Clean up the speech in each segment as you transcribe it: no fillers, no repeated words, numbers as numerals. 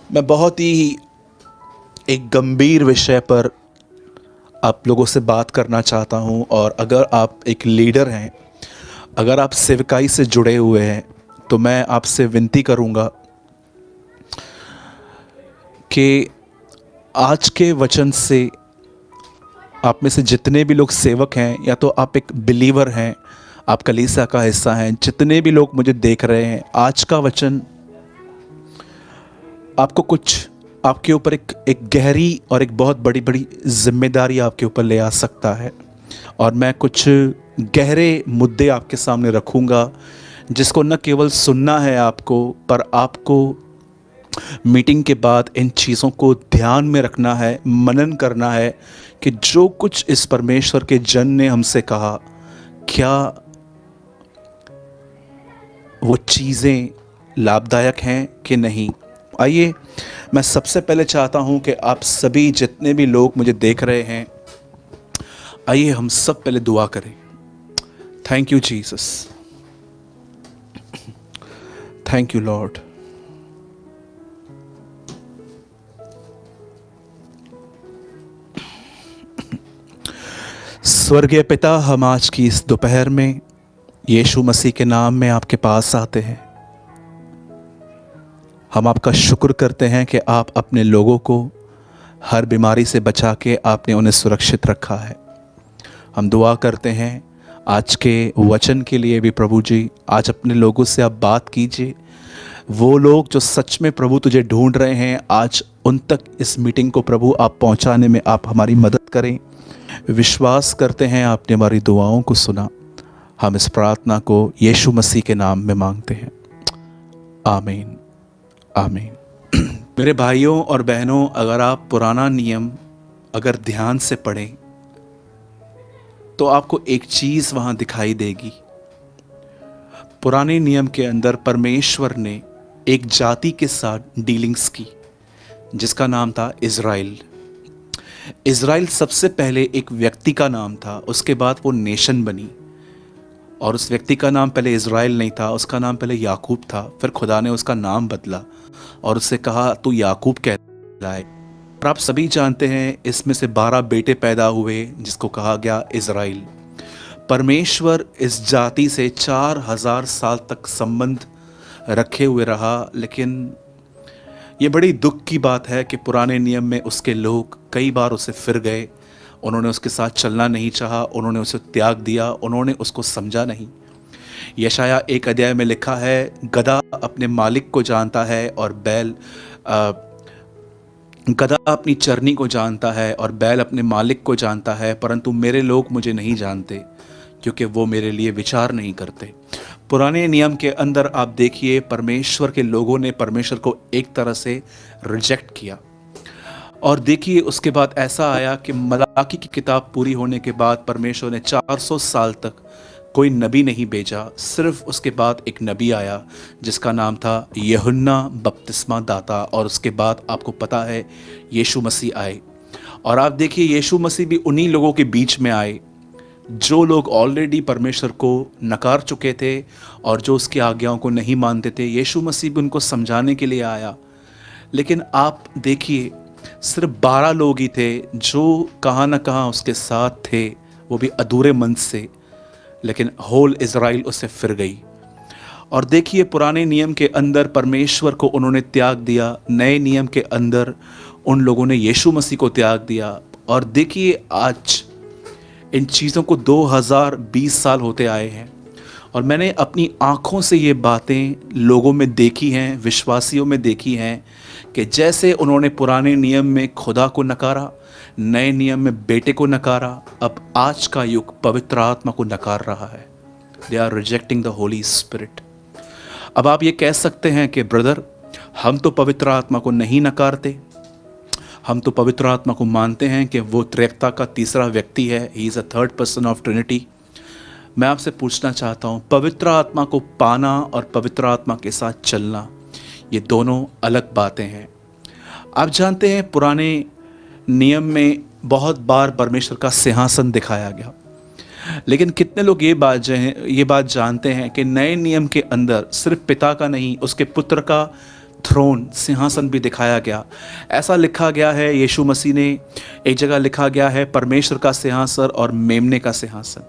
मैं बहुत ही एक गंभीर विषय पर आप लोगों से बात करना चाहता हूं। और अगर आप एक लीडर हैं, अगर आप सेवकाई से जुड़े हुए हैं, तो मैं आपसे विनती करूंगा कि आज के वचन से आप में से जितने भी लोग सेवक हैं, या तो आप एक बिलीवर हैं, आप कलीसिया का हिस्सा हैं, जितने भी लोग मुझे देख रहे हैं, आज का वचन आपको कुछ आपके ऊपर एक गहरी और एक बहुत बड़ी बड़ी जिम्मेदारी आपके ऊपर ले आ सकता है। और मैं कुछ गहरे मुद्दे आपके सामने रखूंगा, जिसको न केवल सुनना है आपको, पर आपको मीटिंग के बाद इन चीज़ों को ध्यान में रखना है, मनन करना है कि जो कुछ इस परमेश्वर के जन ने हमसे कहा, क्या वो चीज़ें लाभदायक हैं कि नहीं। आइए, मैं सबसे पहले चाहता हूं कि आप सभी जितने भी लोग मुझे देख रहे हैं, आइए हम सब पहले दुआ करें। Thank you Jesus, thank you Lord. स्वर्गीय पिता, हम आज की इस दोपहर में यीशु मसीह के नाम में आपके पास आते हैं। हम आपका शुक्र करते हैं कि आप अपने लोगों को हर बीमारी से बचा के आपने उन्हें सुरक्षित रखा है। हम दुआ करते हैं आज के वचन के लिए भी। प्रभु जी, आज अपने लोगों से आप बात कीजिए। वो लोग जो सच में प्रभु तुझे ढूंढ रहे हैं, आज उन तक इस मीटिंग को प्रभु आप पहुंचाने में आप हमारी मदद करें। विश्वास करते हैं आपने हमारी दुआओं को सुना। हम इस प्रार्थना को यीशु मसीह के नाम में मांगते हैं, आमीन, आमीन। मेरे भाइयों और बहनों, अगर आप पुराना नियम अगर ध्यान से पढ़ें तो आपको एक चीज़ वहाँ दिखाई देगी। पुराने नियम के अंदर परमेश्वर ने एक जाति के साथ डीलिंग्स की, जिसका नाम था इज़राइल। इज़राइल सबसे पहले एक व्यक्ति का नाम था, उसके बाद वो नेशन बनी। और उस व्यक्ति का नाम पहले इज़राइल नहीं था, उसका नाम पहले याकूब था। फिर खुदा ने उसका नाम बदला और उससे कहा तू याकूब कहलाए। और आप सभी जानते हैं इसमें से 12 बेटे पैदा हुए, जिसको कहा गया इज़राइल। परमेश्वर इस जाति से 4000 साल तक संबंध रखे हुए रहा। लेकिन ये बड़ी दुख की बात है कि पुराने नियम में उसके लोग कई बार उसे फिर गए। उन्होंने उसके साथ चलना नहीं चाहा, उन्होंने उसे त्याग दिया, उन्होंने उसको समझा नहीं। यशाया 1 अध्याय में लिखा है, गधा अपने मालिक को जानता है और बैल गधा अपनी चरनी को जानता है और बैल अपने मालिक को जानता है, परंतु मेरे लोग मुझे नहीं जानते, क्योंकि वो मेरे लिए विचार नहीं करते। पुराने नियम के अंदर आप देखिए, परमेश्वर के लोगों ने परमेश्वर को एक तरह से रिजेक्ट किया। और देखिए उसके बाद ऐसा आया कि मलाकी की किताब पूरी होने के बाद परमेश्वर ने 400 साल तक कोई नबी नहीं भेजा। सिर्फ उसके बाद एक नबी आया जिसका नाम था यूहन्ना बपतिस्मा दाता। और उसके बाद आपको पता है यीशु मसीह आए। और आप देखिए यीशु मसीह भी उन्हीं लोगों के बीच में आए जो लोग ऑलरेडी परमेश्वर को नकार चुके थे और जो उसकी आज्ञाओं को नहीं मानते थे। यीशु मसीह भी उनको समझाने के लिए आया। लेकिन आप देखिए सिर्फ 12 लोग ही थे जो कहाँ ना कहाँ उसके साथ थे, वो भी अधूरे मन से। लेकिन होल इज़राइल उससे फिर गई। और देखिए पुराने नियम के अंदर परमेश्वर को उन्होंने त्याग दिया, नए नियम के अंदर उन लोगों ने यीशु मसीह को त्याग दिया। और देखिए आज इन चीज़ों को 2020 साल होते आए हैं और मैंने अपनी आँखों से ये बातें लोगों में देखी हैं, विश्वासियों में देखी हैं, कि जैसे उन्होंने पुराने नियम में खुदा को नकारा, नए नियम में बेटे को नकारा, अब आज का युग पवित्र आत्मा को नकार रहा है। They are rejecting the holy spirit. अब आप ये कह सकते हैं कि ब्रदर, हम तो पवित्र आत्मा को नहीं नकारते, हम तो पवित्र आत्मा को मानते हैं कि वो त्रिएकता का तीसरा व्यक्ति है, ही is a third person of Trinity. मैं आपसे पूछना चाहता हूँ, पवित्र आत्मा को पाना और पवित्र आत्मा के साथ चलना, ये दोनों अलग बातें हैं। आप जानते हैं पुराने नियम में बहुत बार परमेश्वर का सिंहासन दिखाया गया, लेकिन कितने लोग ये बात जानते हैं कि नए नियम के अंदर सिर्फ पिता का नहीं, उसके पुत्र का थ्रोन, सिंहासन भी दिखाया गया। ऐसा लिखा गया है, यीशु मसीह ने एक जगह लिखा गया है परमेश्वर का सिंहासन और मेमने का सिंहासन।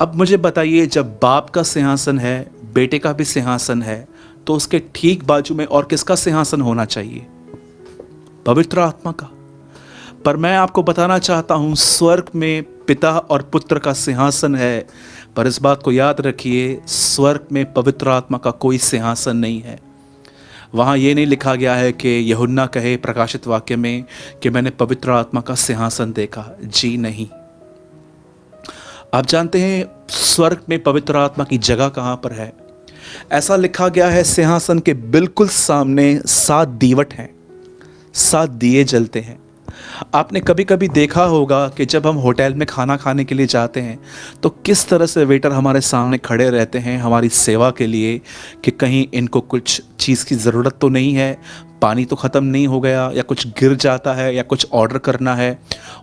अब मुझे बताइए, जब बाप का सिंहासन है, बेटे का भी सिंहासन है, तो उसके ठीक बाजू में और किसका सिंहासन होना चाहिए? पवित्र आत्मा का। पर मैं आपको बताना चाहता हूं, स्वर्ग में पिता और पुत्र का सिंहासन है, पर इस बात को याद रखिए, स्वर्ग में पवित्र आत्मा का कोई सिंहासन नहीं है। वहाँ ये नहीं लिखा गया है कि यूहन्ना कहे प्रकाशित वाक्य में कि मैंने पवित्र आत्मा का सिंहासन देखा। जी नहीं। आप जानते हैं स्वर्ग में पवित्र आत्मा की जगह कहाँ पर है? ऐसा लिखा गया है, सिंहासन के बिल्कुल सामने 7 दीवट हैं, 7 दिए जलते हैं। आपने कभी कभी देखा होगा कि जब हम होटल में खाना खाने के लिए जाते हैं तो किस तरह से वेटर हमारे सामने खड़े रहते हैं हमारी सेवा के लिए, कि कहीं इनको कुछ चीज़ की ज़रूरत तो नहीं है, पानी तो ख़त्म नहीं हो गया, या कुछ गिर जाता है, या कुछ ऑर्डर करना है।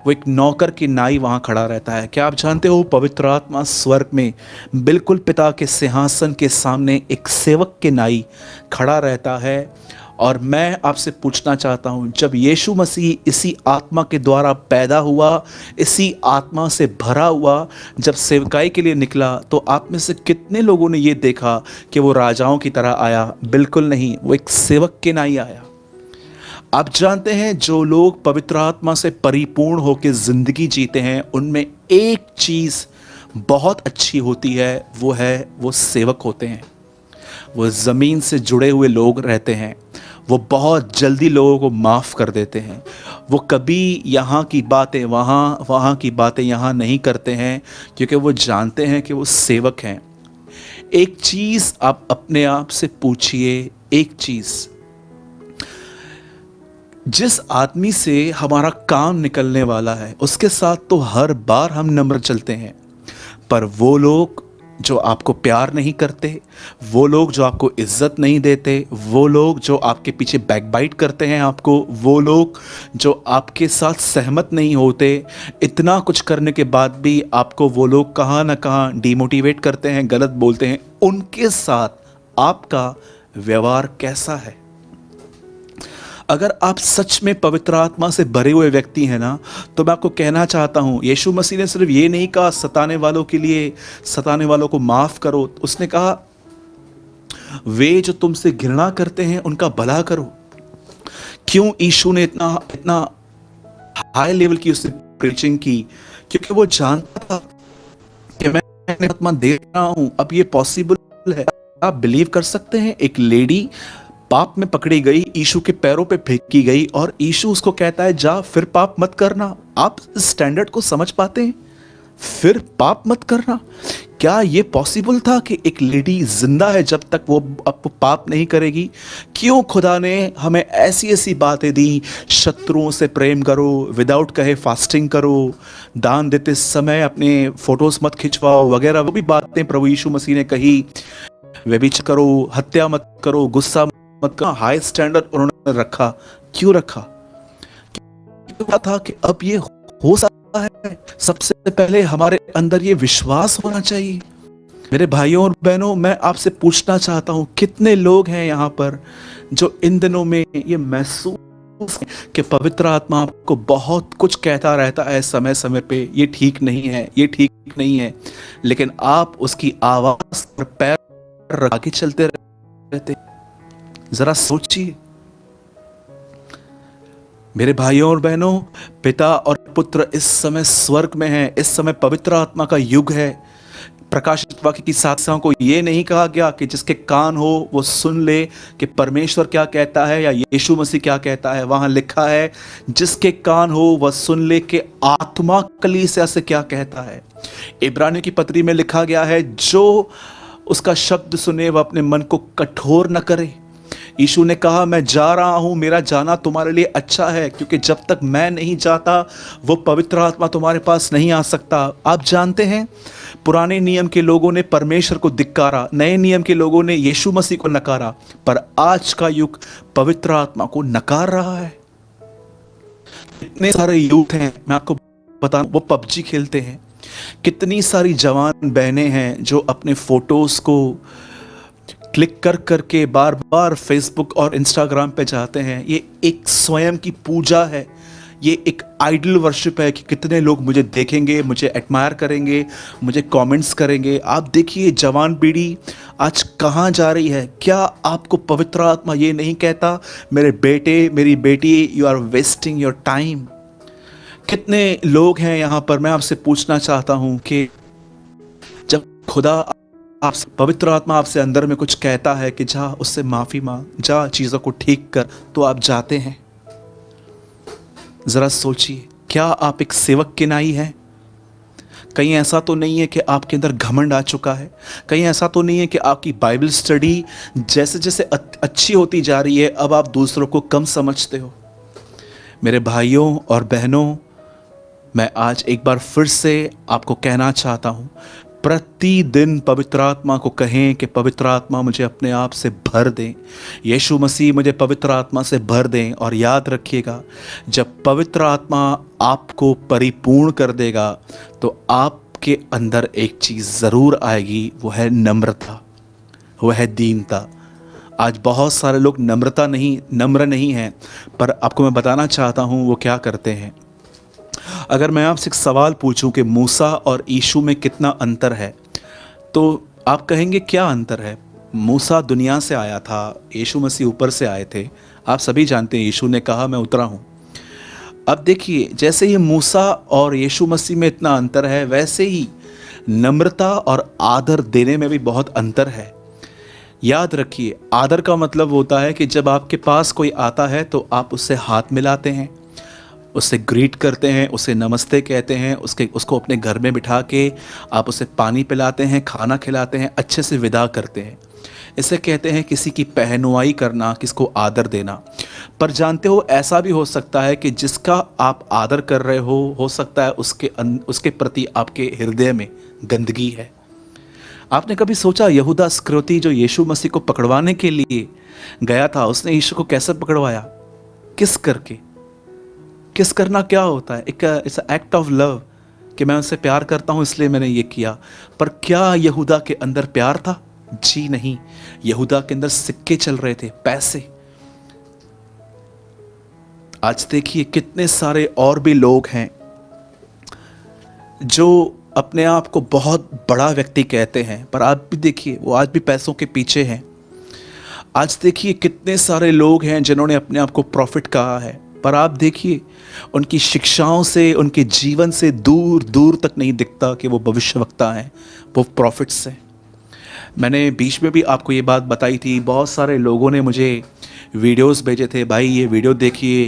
वो एक नौकर की नाई वहाँ खड़ा रहता है। क्या आप जानते हो, पवित्र आत्मा स्वर्ग में बिल्कुल पिता के सिंहासन के सामने एक सेवक के नाई खड़ा रहता है। और मैं आपसे पूछना चाहता हूँ, जब यीशु मसीह इसी आत्मा के द्वारा पैदा हुआ, इसी आत्मा से भरा हुआ जब सेवकाई के लिए निकला, तो आप में से कितने लोगों ने ये देखा कि वो राजाओं की तरह आया? बिल्कुल नहीं, वो एक सेवक के नाई आया। आप जानते हैं, जो लोग पवित्र आत्मा से परिपूर्ण होकर ज़िंदगी जीते हैं, उनमें एक चीज़ बहुत अच्छी होती है, वो सेवक होते हैं। वो ज़मीन से जुड़े हुए लोग रहते हैं। वो बहुत जल्दी लोगों को माफ़ कर देते हैं। वो कभी यहाँ की बातें वहाँ, वहाँ की बातें यहाँ नहीं करते हैं, क्योंकि वो जानते हैं कि वो सेवक हैं। एक चीज़ आप अपने आप से पूछिए, एक चीज़, जिस आदमी से हमारा काम निकलने वाला है उसके साथ तो हर बार हम नम्र चलते हैं, पर वो लोग जो आपको प्यार नहीं करते, वो लोग जो आपको इज्जत नहीं देते, वो लोग जो आपके पीछे बैकबाइट करते हैं आपको, वो लोग जो आपके साथ सहमत नहीं होते, इतना कुछ करने के बाद भी आपको वो लोग कहाँ ना कहाँ डिमोटिवेट करते हैं, गलत बोलते हैं, उनके साथ आपका व्यवहार कैसा है? अगर आप सच में पवित्र आत्मा से भरे हुए व्यक्ति हैं ना, तो मैं आपको कहना चाहता हूँ, यीशु मसीह ने सिर्फ ये नहीं कहा सताने वालों के लिए, सताने वालों को माफ़ करो। उसने कहा वे जो तुमसे घृणा करते हैं उनका भला करो। क्यों यीशु ने इतना इतना हाई लेवल की उसने प्रीचिंग की? क्योंकि वो जानता था कि मैं आत्मा दे रहा हूँ, अब ये पॉसिबल है। आप बिलीव कर सकते हैं, एक लेडी पाप में पकड़ी गई, यीशु के पैरों पे फेंकी गई, और यीशु उसको कहता है जा फिर पाप मत करना। आप इस स्टैंडर्ड को समझ पाते हैं? फिर पाप मत करना। क्या ये पॉसिबल था कि एक लेडी जिंदा है जब तक वो अब पाप नहीं करेगी? क्यों खुदा ने हमें ऐसी ऐसी बातें दी, शत्रुओं से प्रेम करो, विदाउट कहे फास्टिंग करो, दान देते समय अपने फोटोज मत खिंचवाओ वगैरह, वो भी बातें प्रभु यीशु मसीह ने कही। व्यभिचार करो, हत्या मत करो, गुस्सा मत करो। हाई स्टैंडर्ड उन्होंने रखा। क्यों रखा? क्यों था कि अब ये हो सकता है? सबसे पहले हमारे अंदर ये विश्वास होना चाहिए। मेरे भाइयों और बहनों, मैं आपसे पूछना चाहता हूं, कितने लोग हैं यहाँ पर जो इन दिनों में ये महसूस कि पवित्र आत्मा आपको बहुत कुछ कहता रहता है समय समय पे, ये ठीक नहीं है, ये ठीक नहीं है, लेकिन आप उसकी आवाज पर पैर रख के चलते रहते? जरा सोचिए मेरे भाइयों और बहनों, पिता और पुत्र इस समय स्वर्ग में हैं। इस समय पवित्र आत्मा का युग है। प्रकाशित वाक्य की 7 को ये नहीं कहा गया कि जिसके कान हो वो सुन ले कि परमेश्वर क्या कहता है या यीशु मसीह क्या कहता है। वहां लिखा है जिसके कान हो वह सुन ले कि आत्मा कलीसिया से क्या कहता है। इब्रानियों की पत्री में लिखा गया है जो उसका शब्द सुने वह अपने मन को कठोर न करे। यीशु ने कहा मैं जा रहा हूं, मेरा जाना तुम्हारे लिए अच्छा है, क्योंकि जब तक मैं नहीं जाता वो पवित्र आत्मा तुम्हारे पास नहीं आ सकता। आप जानते हैं पुराने नियम के लोगों ने परमेश्वर को धिक्कारा, नए नियम के लोगों ने यीशु मसीह को नकारा, पर आज का युग पवित्र आत्मा को नकार रहा है। इतने सारे यूथ हैं, मैं आपको बताऊं, वो पबजी खेलते हैं। कितनी सारी जवान बहनें हैं जो अपने फोटोज को क्लिक कर करके बार बार फेसबुक और इंस्टाग्राम पे जाते हैं, ये एक स्वयं की पूजा है, ये एक आइडल वर्शिप है कि कितने लोग मुझे देखेंगे, मुझे एडमायर करेंगे, मुझे कमेंट्स करेंगे। आप देखिए जवान पीढ़ी आज कहाँ जा रही है। क्या आपको पवित्र आत्मा ये नहीं कहता, मेरे बेटे मेरी बेटी, you are wasting your time. कितने लोग हैं यहाँ पर, मैं आपसे पूछना चाहता हूँ कि जब खुदा आपसे, पवित्र आत्मा आपसे अंदर में कुछ कहता है कि जा उससे माफ़ी मांग, जा चीज़ों को ठीक कर, तो आप जाते हैं? ज़रा सोचिए, क्या आप एक सेवक के नाई हैं? कहीं ऐसा तो नहीं है कि आपके अंदर घमंड आ चुका है? कहीं ऐसा तो नहीं है कि आपकी बाइबल स्टडी जैसे जैसे अच्छी होती जा रही है, अब आप दूसरों को कम समझते हो? मेरे भाइयों और बहनों, मैं आज एक बार फिर से आपको कहना चाहता हूँ, प्रतिदिन पवित्र आत्मा को कहें कि पवित्र आत्मा मुझे अपने आप से भर दें, यीशु मसीह मुझे पवित्र आत्मा से भर दें। और याद रखिएगा, जब पवित्र आत्मा आपको परिपूर्ण कर देगा तो आपके अंदर एक चीज़ ज़रूर आएगी, वो है नम्रता, वो है दीनता। आज बहुत सारे लोग नम्र नहीं हैं, पर आपको मैं बताना चाहता हूँ वो क्या करते हैं। अगर मैं आपसे एक सवाल पूछूं कि मूसा और यीशु में कितना अंतर है, तो आप कहेंगे क्या अंतर है? मूसा दुनिया से आया था, यीशु मसीह ऊपर से आए थे। आप सभी जानते हैं यीशु ने कहा मैं उतरा हूँ। अब देखिए, जैसे ही मूसा और यीशु मसीह में इतना अंतर है, वैसे ही नम्रता और आदर देने में भी बहुत अंतर है। याद रखिए, आदर का मतलब होता है कि जब आपके पास कोई आता है तो आप उससे हाथ मिलाते हैं, उससे ग्रीट करते हैं, उसे नमस्ते कहते हैं, उसको अपने घर में बिठा के आप उसे पानी पिलाते हैं, खाना खिलाते हैं, अच्छे से विदा करते हैं। इसे कहते हैं किसी की पहनुआई करना, किसको आदर देना। पर जानते हो, ऐसा भी हो सकता है कि जिसका आप आदर कर रहे हो सकता है उसके प्रति आपके हृदय में गंदगी है। आपने कभी सोचा, यहूदा इस्करियोती जो यीशु मसीह को पकड़वाने के लिए गया था, उसने यीशु को कैसे पकड़वाया? किस करके? किस करना क्या होता है? इट्स एक्ट ऑफ लव, कि मैं उससे प्यार करता हूं इसलिए मैंने ये किया। पर क्या यहूदा के अंदर प्यार था? जी नहीं, यहूदा के अंदर सिक्के चल रहे थे, पैसे। आज देखिए कितने सारे और भी लोग हैं जो अपने आप को बहुत बड़ा व्यक्ति कहते हैं, पर आप भी देखिए वो आज भी पैसों के पीछे हैं। आज देखिए कितने सारे लोग हैं जिन्होंने अपने आप को प्रॉफिट कहा है, पर आप देखिए उनकी शिक्षाओं से, उनके जीवन से दूर दूर तक नहीं दिखता कि वो भविष्यवक्ता हैं, वो प्रॉफिट्स हैं। मैंने बीच में भी आपको ये बात बताई थी, बहुत सारे लोगों ने मुझे वीडियोस भेजे थे, भाई ये वीडियो देखिए,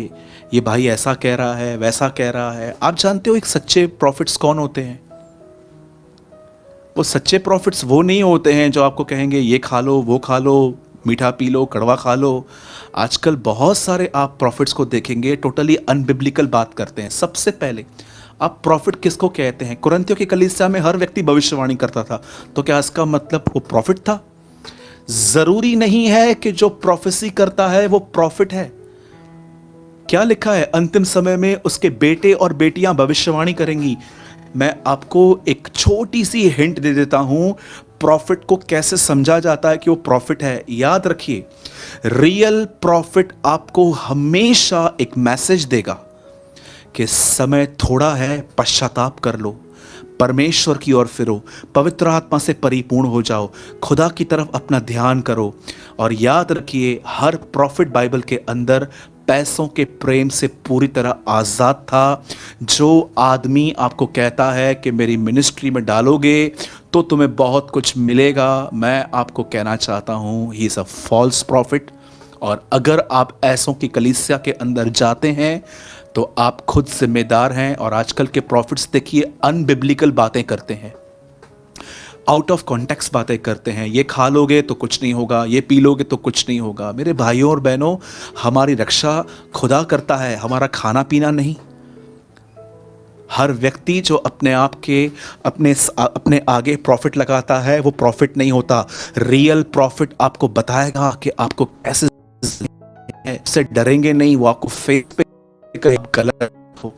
ये भाई ऐसा कह रहा है, वैसा कह रहा है। आप जानते हो एक सच्चे प्रॉफिट्स कौन होते हैं? वो सच्चे प्रॉफिट्स वो नहीं होते हैं जो आपको कहेंगे ये खा लो, वो खा लो, मीठा पी लो, कड़वा खा लो। आजकल बहुत सारे आप प्रॉफिट्स को देखेंगे टोटली अनबिब्लिकल बात करते हैं। सबसे पहले आप प्रॉफिट किसको कहते हैं? कुरिन्थियों की कलीसिया में हर व्यक्ति भविष्यवाणी करता था, तो क्या इसका मतलब वो प्रॉफिट था? जरूरी नहीं है कि जो प्रोफेसी करता है वो प्रॉफिट है। क्या लिखा है? अंतिम समय में उसके बेटे और बेटियां भविष्यवाणी करेंगी। मैं आपको एक छोटी सी हिंट दे देता हूं, प्रॉफिट को कैसे समझा जाता है कि वो प्रॉफिट है। याद रखिए, रियल प्रॉफिट आपको हमेशा एक मैसेज देगा कि समय थोड़ा है, पश्चाताप कर लो, परमेश्वर की ओर फिरो, पवित्र आत्मा से परिपूर्ण हो जाओ, खुदा की तरफ अपना ध्यान करो। और याद रखिए, हर प्रॉफिट बाइबल के अंदर पैसों के प्रेम से पूरी तरह आज़ाद था। जो आदमी आपको कहता है कि मेरी मिनिस्ट्री में डालोगे तो तुम्हें बहुत कुछ मिलेगा, मैं आपको कहना चाहता हूँ he is a false prophet. और अगर आप ऐसों की कलीसिया के अंदर जाते हैं तो आप खुद जिम्मेदार हैं। और आजकल के प्रॉफिट्स देखिए अनबिब्लिकल बातें करते हैं, आउट ऑफ कॉन्टेक्स्ट बातें करते हैं। ये खा लोगे तो कुछ नहीं होगा, ये पी लोगे तो कुछ नहीं होगा। मेरे भाइयों और बहनों, हमारी रक्षा खुदा करता है, हमारा खाना पीना नहीं। हर व्यक्ति जो अपने आप के अपने आगे प्रॉफिट लगाता है वो प्रॉफिट नहीं होता। रियल प्रॉफिट आपको बताएगा कि आपको कैसे से डरेंगे नहीं, वो आपको फेथ पे कहीं गलत हो।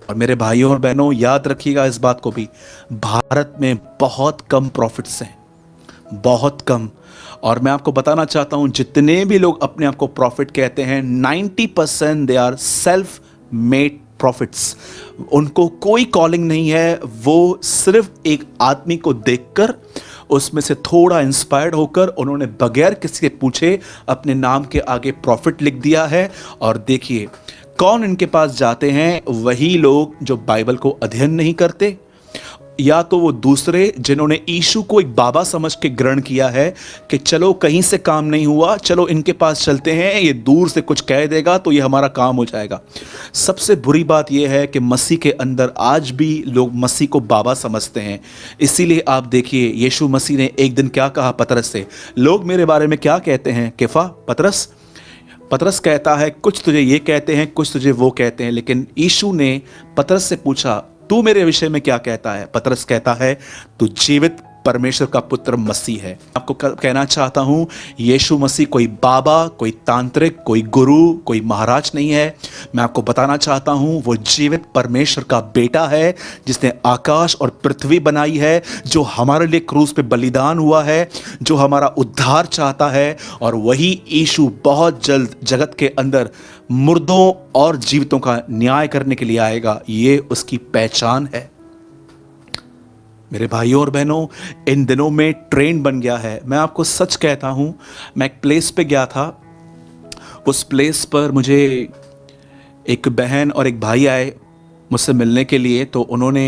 और मेरे भाइयों और बहनों, याद रखिएगा इस बात को भी, भारत में बहुत कम प्रॉफिट्स हैं, बहुत कम। और मैं आपको बताना चाहता हूं, जितने भी लोग अपने आप को प्रॉफिट कहते हैं, 90% they are self made prophets. उनको कोई कॉलिंग नहीं है, वो सिर्फ एक आदमी को देखकर उसमें से थोड़ा इंस्पायर्ड होकर उन्होंने बगैर किसी के पूछे अपने नाम के आगे प्रॉफिट लिख दिया है। और देखिए कौन इनके पास जाते हैं, वही लोग जो बाइबल को अध्ययन नहीं करते, या तो वो दूसरे जिन्होंने यीशु को एक बाबा समझ के ग्रहण किया है कि चलो कहीं से काम नहीं हुआ, चलो इनके पास चलते हैं, ये दूर से कुछ कह देगा तो ये हमारा काम हो जाएगा। सबसे बुरी बात यह है कि मसीह के अंदर आज भी लोग मसीह को बाबा समझते हैं। इसीलिए आप देखिए यीशु मसीह ने एक दिन क्या कहा पतरस से, लोग मेरे बारे में क्या कहते हैं केफा? पतरस कहता है कुछ तुझे ये कहते हैं, कुछ तुझे वो कहते हैं। लेकिन यीशु ने पतरस से पूछा तू मेरे विषय में क्या कहता है? पतरस कहता है तू जीवित परमेश्वर का पुत्र मसीह है। आपको कहना चाहता हूं, यीशु मसीह कोई बाबा, कोई तांत्रिक, कोई गुरु, कोई महाराज नहीं है। मैं आपको बताना चाहता हूं वो जीवित परमेश्वर का बेटा है, जिसने आकाश और पृथ्वी बनाई है, जो हमारे लिए क्रूस पे बलिदान हुआ है, जो हमारा उद्धार चाहता है। और वही यीशु बहुत जल्द जगत के अंदर मुर्दों और जीवितों का न्याय करने के लिए आएगा। ये उसकी पहचान है। मेरे भाइयों और बहनों, इन दिनों में ट्रेंड बन गया है। मैं आपको सच कहता हूं, मैं एक प्लेस पे गया था, उस प्लेस पर मुझे एक बहन और एक भाई आए मुझसे मिलने के लिए। तो उन्होंने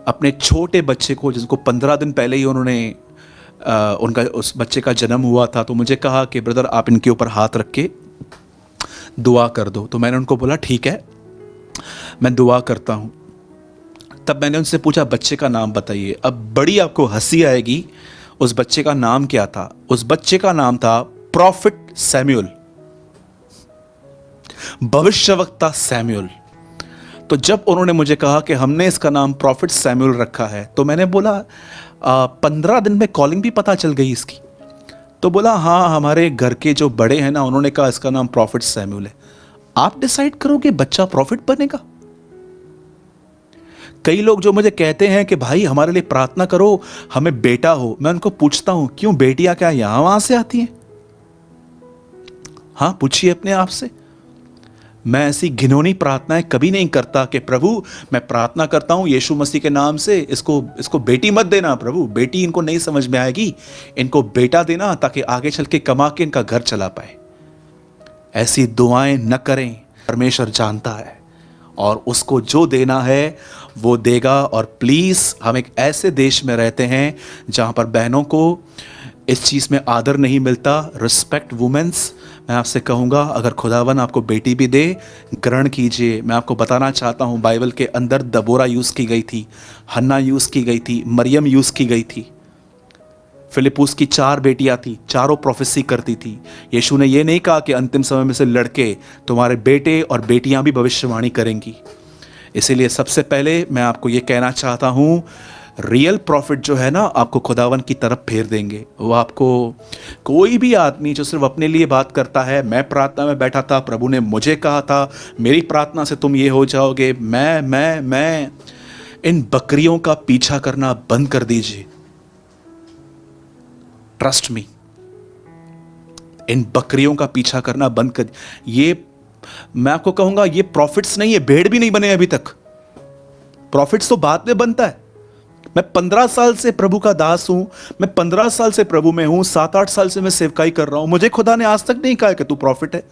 अपने छोटे बच्चे को, जिसको 15 दिन पहले ही उन्होंने उनका उस बच्चे का जन्म हुआ था, तो मुझे कहा कि ब्रदर आप इनके ऊपर हाथ रख के दुआ कर दो। तो मैंने उनको बोला ठीक है, मैं दुआ करता हूं। तब मैंने उनसे पूछा बच्चे का नाम बताइए। अब बड़ी आपको हंसी आएगी, उस बच्चे का नाम क्या था? उस बच्चे का नाम था प्रॉफिट सैमुअल, भविष्यवक्ता सैमुअल। तो जब उन्होंने मुझे कहा कि हमने इसका नाम प्रॉफिट सैमुअल रखा है, तो मैंने बोला 15 दिन में कॉलिंग भी पता चल गई इसकी? तो बोला हाँ, हमारे घर के जो बड़े हैं ना, उन्होंने कहा इसका नाम प्रॉफिट सैमुअल है। आप डिसाइड करोगे बच्चा प्रॉफिट बनेगा? कई लोग जो मुझे कहते हैं कि भाई हमारे लिए प्रार्थना करो, हमें बेटा हो, मैं उनको पूछता हूं क्यों बेटियां क्या यहां वहां से आती हैं? हाँ, पूछिए अपने आप से। मैं ऐसी घिनौनी प्रार्थनाएं कभी नहीं करता कि प्रभु मैं प्रार्थना करता हूं यीशु मसीह के नाम से, इसको बेटी मत देना प्रभु, बेटी इनको नहीं समझ में आएगी, इनको बेटा देना ताकि आगे चल के कमा के इनका घर चला पाए। ऐसी दुआएं न करें। परमेश्वर जानता है और उसको जो देना है वो देगा। और प्लीज़, हम एक ऐसे देश में रहते हैं जहाँ पर बहनों को इस चीज़ में आदर नहीं मिलता। Respect womens. मैं आपसे कहूँगा अगर खुदावन आपको बेटी भी दे, ग्रहण कीजिए। मैं आपको बताना चाहता हूँ बाइबल के अंदर दबोरा यूज़ की गई थी, हन्ना यूज़ की गई थी, मरियम यूज़ की गई थी। फिलिपुस की 4 बेटियां थी, चारों प्रोफेसी करती थी। यीशु ने यह नहीं कहा कि अंतिम समय में से लड़के, तुम्हारे बेटे और बेटियां भी भविष्यवाणी करेंगी। इसीलिए सबसे पहले मैं आपको ये कहना चाहता हूँ, रियल प्रॉफिट जो है ना, आपको खुदावन की तरफ फेर देंगे। वो आपको, कोई भी आदमी जो सिर्फ अपने लिए बात करता है, मैं प्रार्थना में बैठा था, प्रभु ने मुझे कहा था मेरी प्रार्थना से तुम ये हो जाओगे, मैं इन बकरियों का पीछा करना बंद कर दीजिए। ट्रस्ट मी, इन बकरियों का पीछा करना बंद कर। ये मैं आपको कहूंगा, ये प्रॉफिट्स नहीं है, भेड़ भी नहीं बने अभी तक। प्रॉफिट्स तो बाद में बनता है। मैं 15 साल से प्रभु का दास हूं, मैं 15 साल से प्रभु में हूं, 7-8 साल से मैं सेवकाई कर रहा हूं। मुझे खुदा ने आज तक नहीं कहा कि तू प्रॉफिट है।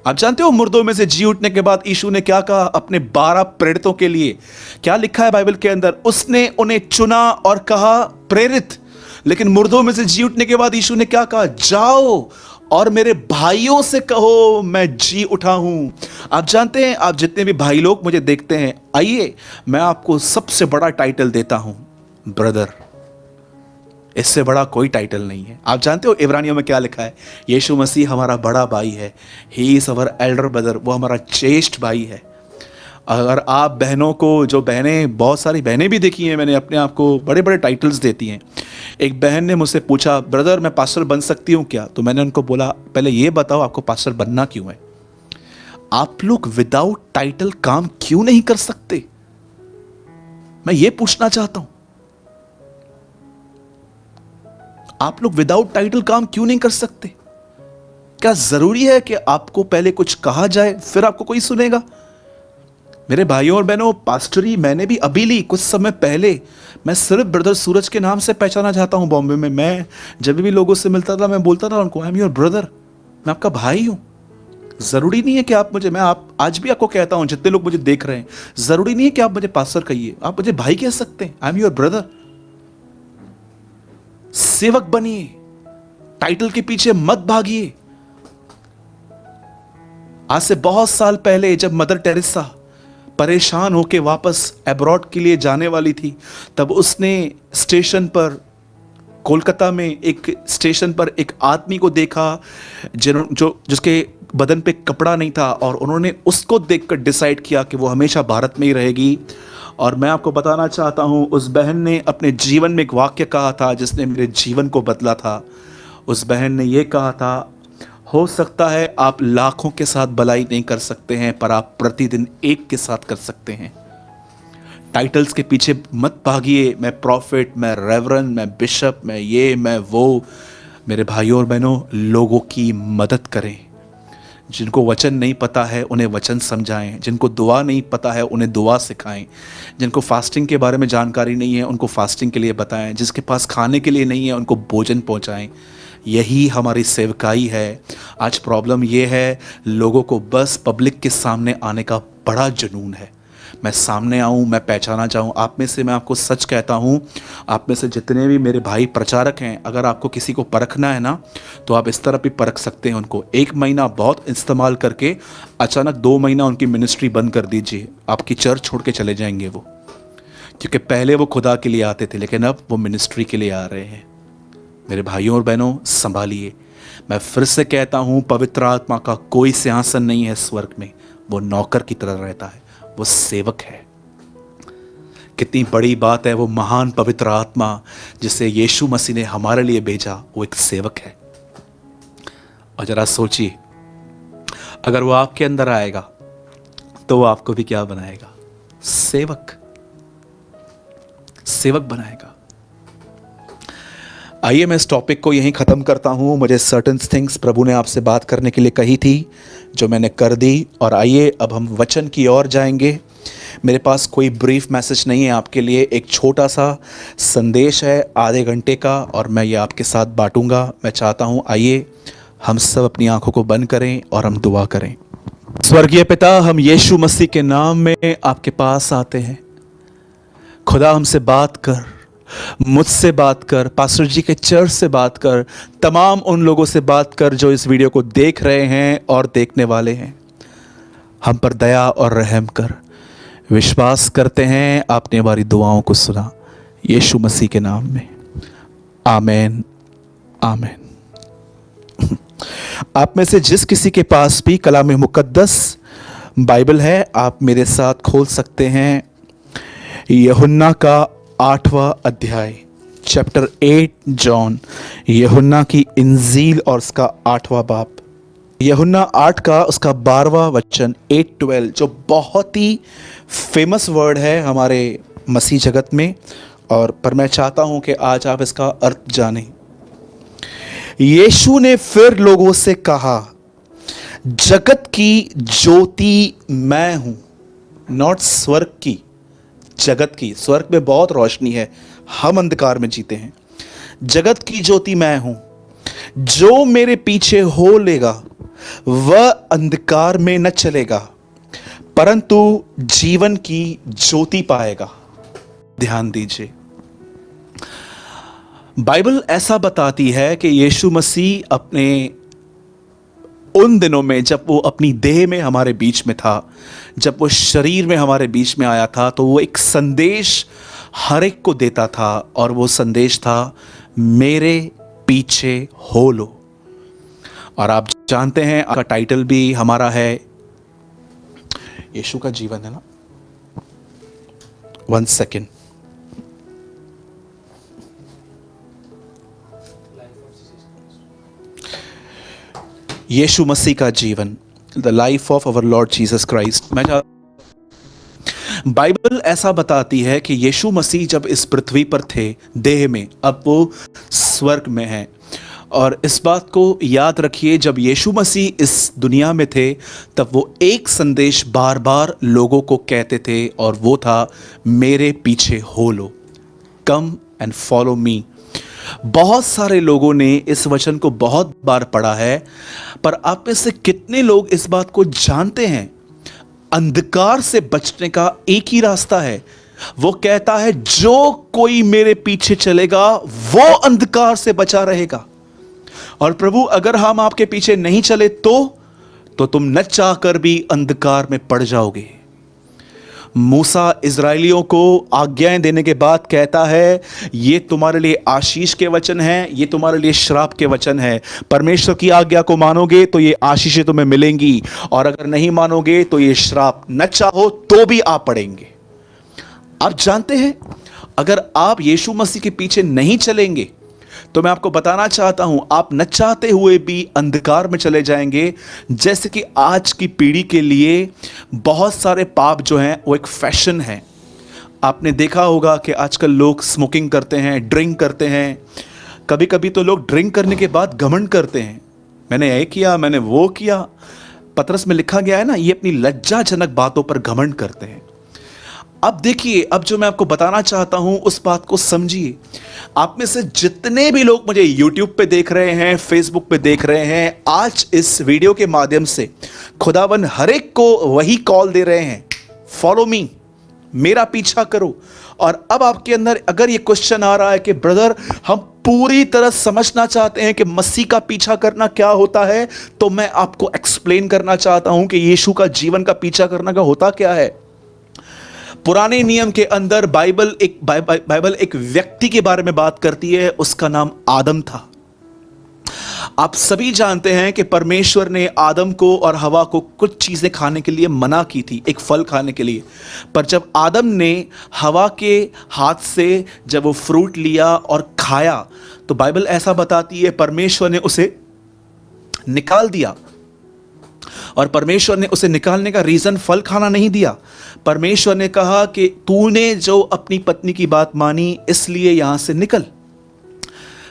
आप जानते हो मुर्दों में से जी उठने के बाद यीशु ने क्या कहा अपने 12 प्रेरितों के लिए? क्या लिखा है बाइबल के अंदर? उसने उन्हें चुना और कहा प्रेरित। लेकिन मुर्दों में से जी उठने के बाद यीशु ने क्या कहा? जाओ और मेरे भाइयों से कहो मैं जी उठा हूं। आप जानते हैं, आप जितने भी भाई लोग मुझे देखते हैं, आइए मैं आपको सबसे बड़ा टाइटल देता हूं, ब्रदर। इससे बड़ा कोई टाइटल नहीं है। आप जानते हो इब्रानियों में क्या लिखा है? यीशु मसीह हमारा बड़ा भाई है। He is our Elder brother. वो हमारा ज्येष्ठ भाई है। अगर आप बहनों को, जो बहनें, बहुत सारी बहनें भी देखी हैं मैंने, अपने आप को बड़े बड़े टाइटल्स देती हैं। एक बहन ने मुझसे पूछा, ब्रदर मैं पास्टर बन सकती हूँ क्या? तो मैंने उनको बोला पहले ये बताओ आपको पास्टर बनना क्यों है? आप लोग विदाउट टाइटल काम क्यों नहीं कर सकते? मैं ये पूछना चाहता हूं। आप लोग विदाउट टाइटल काम क्यों नहीं कर सकते? क्या जरूरी है कि आपको पहले कुछ कहा जाए फिर आपको कोई सुनेगा? मेरे भाइयों और बहनों, पास्टरी मैंने भी अभी ली कुछ समय पहले। मैं सिर्फ ब्रदर सूरज के नाम से पहचाना जाता हूं बॉम्बे में। मैं जब भी लोगों से मिलता था मैं बोलता था उनको, आई एम योर ब्रदर, मैं आपका भाई हूं। जरूरी नहीं है कि आप मुझे, मैं आप आज भी आपको कहता हूं, जितने लोग मुझे देख रहे हैं, जरूरी नहीं है कि आप मुझे पास्टर कहिए, आप मुझे भाई कह सकते हैं। I am your brother. सेवक बनिए, टाइटल के पीछे मत भागिए। आज से बहुत साल पहले जब मदर टेरेसा परेशान होके वापस अब्रॉड के लिए जाने वाली थी, तब उसने स्टेशन पर, कोलकाता में एक स्टेशन पर एक आदमी को देखा जिसके बदन पे कपड़ा नहीं था, और उन्होंने उसको देखकर डिसाइड किया कि वो हमेशा भारत में ही रहेगी। और मैं आपको बताना चाहता हूँ, उस बहन ने अपने जीवन में एक वाक्य कहा था जिसने मेरे जीवन को बदला था। उस बहन ने ये कहा था, हो सकता है आप लाखों के साथ भलाई नहीं कर सकते हैं, पर आप प्रतिदिन एक के साथ कर सकते हैं। टाइटल्स के पीछे मत भागिए, मैं प्रॉफिट, मैं रेवरेंड, मैं बिशप, मैं ये, मैं वो। मेरे भाइयों और बहनों, लोगों की मदद करें। जिनको वचन नहीं पता है उन्हें वचन समझाएं, जिनको दुआ नहीं पता है उन्हें दुआ सिखाएं, जिनको फास्टिंग के बारे में जानकारी नहीं है उनको फास्टिंग के लिए बताएं, जिसके पास खाने के लिए नहीं है उनको भोजन पहुंचाएं। यही हमारी सेवकाई है। आज प्रॉब्लम यह है, लोगों को बस पब्लिक के सामने आने का बड़ा जुनून है। मैं सामने आऊं, मैं पहचाना जाऊं। आप में से मैं आपको सच कहता हूं, आप में से जितने भी मेरे भाई प्रचारक हैं, अगर आपको किसी को परखना है ना, तो आप इस तरह भी परख सकते हैं उनको। 1 महीना बहुत इस्तेमाल करके अचानक 2 महीना उनकी मिनिस्ट्री बंद कर दीजिए, आपकी चर्च छोड़ के चले जाएंगे वो। क्योंकि पहले वो खुदा के लिए आते थे, लेकिन अब वो मिनिस्ट्री के लिए आ रहे हैं। मेरे भाइयों और बहनों, संभालिए। मैं फिर से कहता हूं, पवित्र आत्मा का कोई सिंहासन नहीं है स्वर्ग में, वो नौकर की तरह रहता है, वो सेवक है। कितनी बड़ी बात है, वो महान पवित्र आत्मा जिसे यीशु मसीह ने हमारे लिए भेजा, वो एक सेवक है। और जरा सोचिए, अगर वो आपके अंदर आएगा तो वो आपको भी क्या बनाएगा? सेवक, सेवक बनाएगा। आइए मैं इस टॉपिक को यहीं ख़त्म करता हूँ। मुझे सर्टन थिंग्स प्रभु ने आपसे बात करने के लिए कही थी, जो मैंने कर दी। और आइए अब हम वचन की ओर जाएंगे। मेरे पास कोई ब्रीफ मैसेज नहीं है आपके लिए, एक छोटा सा संदेश है आधे घंटे का, और मैं ये आपके साथ बांटूंगा। मैं चाहता हूँ आइए हम सब अपनी आंखों को बंद करें और हम दुआ करें। स्वर्गीय पिता, हम यीशु मसीह के नाम में आपके पास आते हैं। खुदा, हमसे बात कर, मुझसे बात कर, पास्टर जी के चर्च से बात कर, तमाम उन लोगों से बात कर जो इस वीडियो को देख रहे हैं और देखने वाले हैं। हम पर दया और रहम कर। विश्वास करते हैं आपने हमारी दुआओं को सुना, यीशु मसीह के नाम में, आमीन, आमीन। आप में से जिस किसी के पास भी कलाम मुकद्दस बाइबल है, आप मेरे साथ खोल सकते हैं यूहन्ना का 8वां अध्याय, चैप्टर 8 जॉन, यूहन्ना की इंजील और उसका 8वां बाब। यूहन्ना 8 का उसका 12वां वचन, 8:12, जो बहुत ही फेमस वर्ड है हमारे मसीह जगत में। और पर मैं चाहता हूं कि आज आप इसका अर्थ जानें। यीशु ने फिर लोगों से कहा, जगत की ज्योति मैं हूं। नॉट स्वर्ग की, जगत की। स्वर्ग में बहुत रोशनी है, हम अंधकार में जीते हैं। जगत की ज्योति मैं हूं। जो मेरे पीछे हो लेगा वह अंधकार में न चलेगा, परंतु जीवन की ज्योति पाएगा। ध्यान दीजिए, बाइबल ऐसा बताती है कि यीशु मसीह अपने उन दिनों में, जब वो अपनी देह में हमारे बीच में था, जब वो शरीर में हमारे बीच में आया था, तो वो एक संदेश हर एक को देता था, और वो संदेश था, मेरे पीछे हो लो। और आप जानते हैं, आपका टाइटल भी हमारा है यीशु का जीवन, है ना? 1 सेकेंड। यीशु मसीह का जीवन, the life of our Lord Jesus Christ. Bible ऐसा बताती है कि यीशु मसीह जब इस पृथ्वी पर थे देह में, अब वो स्वर्ग में हैं। और इस बात को याद रखिए, जब यीशु मसीह इस दुनिया में थे तब वो एक संदेश बार बार लोगों को कहते थे, और वो था, मेरे पीछे हो लो, कम एंड फॉलो मी। बहुत सारे लोगों ने इस वचन को बहुत बार पढ़ा है, पर आप में से कितने लोग इस बात को जानते हैं? अंधकार से बचने का एक ही रास्ता है। वो कहता है, जो कोई मेरे पीछे चलेगा वो अंधकार से बचा रहेगा। और प्रभु, अगर हम आपके पीछे नहीं चले तो तुम न चाहकर भी अंधकार में पड़ जाओगे। मूसा इज़राइलियों को आज्ञाएं देने के बाद कहता है, ये तुम्हारे लिए आशीष के वचन हैं, ये तुम्हारे लिए श्राप के वचन हैं। परमेश्वर की आज्ञा को मानोगे तो ये आशीषें तुम्हें मिलेंगी, और अगर नहीं मानोगे तो ये श्राप न चाहो तो भी आ पड़ेंगे। आप जानते हैं, अगर आप यीशु मसीह के पीछे नहीं चलेंगे तो मैं आपको बताना चाहता हूं, आप न चाहते हुए भी अंधकार में चले जाएंगे। जैसे कि आज की पीढ़ी के लिए बहुत सारे पाप जो हैं वो एक फैशन है। आपने देखा होगा कि आजकल लोग स्मोकिंग करते हैं, ड्रिंक करते हैं। कभी कभी तो लोग ड्रिंक करने के बाद घमंड करते हैं, मैंने ये किया, मैंने वो किया। पतरस में लिखा गया है ना, ये अपनी लज्जाजनक बातों पर घमंड करते हैं। अब देखिए, अब जो मैं आपको बताना चाहता हूं उस बात को समझिए। आप में से जितने भी लोग मुझे YouTube पे देख रहे हैं, Facebook पे देख रहे हैं, आज इस वीडियो के माध्यम से खुदावन हर एक को वही कॉल दे रहे हैं, फॉलो मी, मेरा पीछा करो। और अब आपके अंदर अगर ये क्वेश्चन आ रहा है कि ब्रदर, हम पूरी तरह समझना चाहते हैं कि मसीह का पीछा करना क्या होता है, तो मैं आपको एक्सप्लेन करना चाहता हूं कि यीशु का जीवन का पीछा करना का होता क्या है। पुराने नियम के अंदर बाइबल एक व्यक्ति के बारे में बात करती है, उसका नाम आदम था। आप सभी जानते हैं कि परमेश्वर ने आदम को और हवा को कुछ चीजें खाने के लिए मना की थी, एक फल खाने के लिए। पर जब आदम ने हवा के हाथ से जब वो फ्रूट लिया और खाया, तो बाइबल ऐसा बताती है परमेश्वर ने उसे निकाल दिया। और परमेश्वर ने उसे निकालने का रीजन फल खाना नहीं दिया। परमेश्वर ने कहा कि तूने जो अपनी पत्नी की बात मानी, इसलिए यहां से निकल।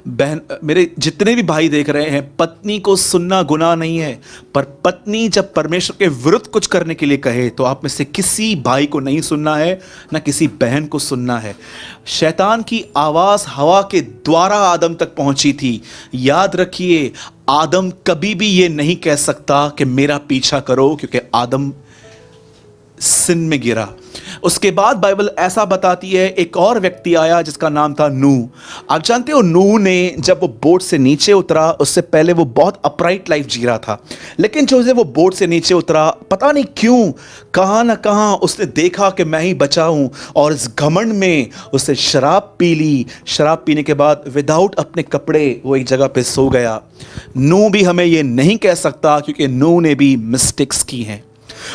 बहन, मेरे जितने भी भाई देख रहे हैं, पत्नी को सुनना गुनाह नहीं है, पर पत्नी जब परमेश्वर के विरुद्ध कुछ करने के लिए कहे तो आप में से किसी भाई को नहीं सुनना है, ना किसी बहन को सुनना है। शैतान की आवाज हवा के द्वारा आदम तक पहुंची थी। याद रखिए, आदम कभी भी ये नहीं कह सकता कि मेरा पीछा करो, क्योंकि आदम सिन में गिरा। उसके बाद बाइबल ऐसा बताती है, एक और व्यक्ति आया जिसका नाम था नूह। आप जानते हो, नूह ने जब वो बोट से नीचे उतरा, उससे पहले वो बहुत अपराइट लाइफ जी रहा था, लेकिन जो वो बोट से नीचे उतरा, पता नहीं क्यों, कहां ना कहां उसने देखा कि मैं ही बचा हूं, और इस घमंड में उसने शराब पी ली। शराब पीने के बाद विदाउट अपने कपड़े वो एक जगह पे सो गया। नूह भी हमें ये नहीं कह सकता, क्योंकि नूह ने भी मिस्टेक्स की हैं।